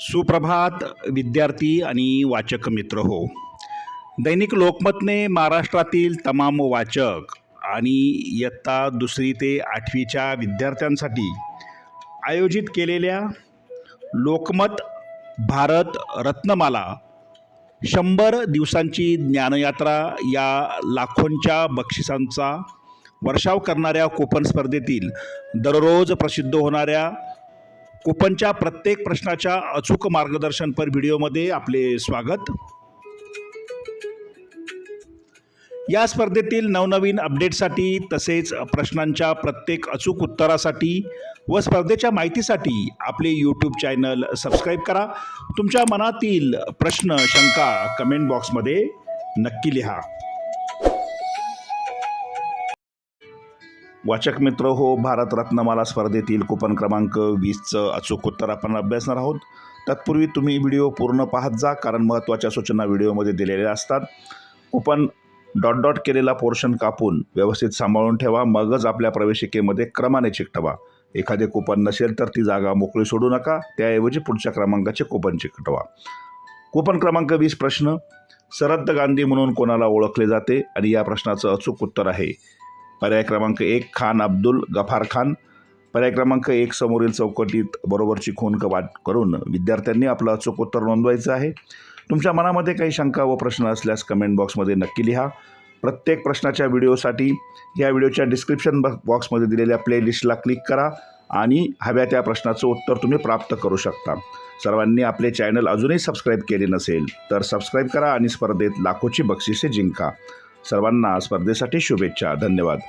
सुप्रभात विद्यार्थी आणि वाचक मित्र हो. दैनिक लोकमतने महाराष्ट्रातील तमाम वाचक आणि इयत्ता 2री ते 8वीच्या विद्यार्थ्यांसाठी आयोजित केलेल्या लोकमत भारत रत्नमाला 100 दिवसांची ज्ञानयात्रा या लाखोंच्या बक्षिसांचा वर्षाव करणाऱ्या कूपन स्पर्धेतील दररोज प्रसिद्ध होणाऱ्या कूपनच्या प्रत्येक प्रश्नाच्या अचूक मार्गदर्शनपर व्हिडिओमध्ये आपले स्वागत. या स्पर्धेतील नवनवीन अपडेटसाठी तसेच प्रश्नांच्या प्रत्येक अचूक उत्तरासाठी व स्पर्धेच्या माहितीसाठी आपले यूट्यूब चॅनल सबस्क्राईब करा. तुमच्या मनातील प्रश्न शंका कमेंट बॉक्समध्ये नक्की लिहा. वाचक मित्र हो, भारत रत्नमाला स्पर्धेतील कूपन क्रमांक 20चं अचूक उत्तर आपण अभ्यासणार आहोत. तत्पूर्वी तुम्ही व्हिडिओ पूर्ण पाहत जा, कारण महत्त्वाच्या सूचना व्हिडिओमध्ये दिलेल्या असतात. कूपन डॉट केलेला पोर्शन कापून व्यवस्थित सांभाळून ठेवा, मगच आपल्या प्रवेशिकेमध्ये क्रमाने चिकटवा. एखादे कूपन नसेल तर ती जागा मोकळी सोडू नका, त्याऐवजी पुढच्या क्रमांकाचे कूपन चिकटवा. कूपन क्रमांक 20 प्रश्न: सरहद्द गांधी म्हणून कोणाला ओळखले जाते? आणि या प्रश्नाचं अचूक उत्तर आहे पर्याय क्रमांक 1 खान अब्दुल गफार खान. पर्याय क्रमांक 1 समोरील चौकटीत बरोबरची खूण वाट करून विद्यार्थ्यांनी आपलं अचूक उत्तर नोंदवायचं आहे. तुमच्या मनामध्ये काही शंका व प्रश्न असल्यास कमेंट बॉक्समध्ये नक्की लिहा. प्रत्येक प्रश्नाच्या व्हिडिओसाठी या व्हिडिओच्या डिस्क्रिप्शन बॉक्समध्ये दिलेल्या प्लेलिस्टला क्लिक करा आणि हव्या त्या प्रश्नाचं उत्तर तुम्ही प्राप्त करू शकता. सर्वांनी आपले चॅनल अजूनही सबस्क्राईब केले नसेल तर सबस्क्राईब करा आणि स्पर्धेत लाखोची बक्षिसे जिंका. सर्वांना स्पर्धेसाठी शुभेच्छा. धन्यवाद.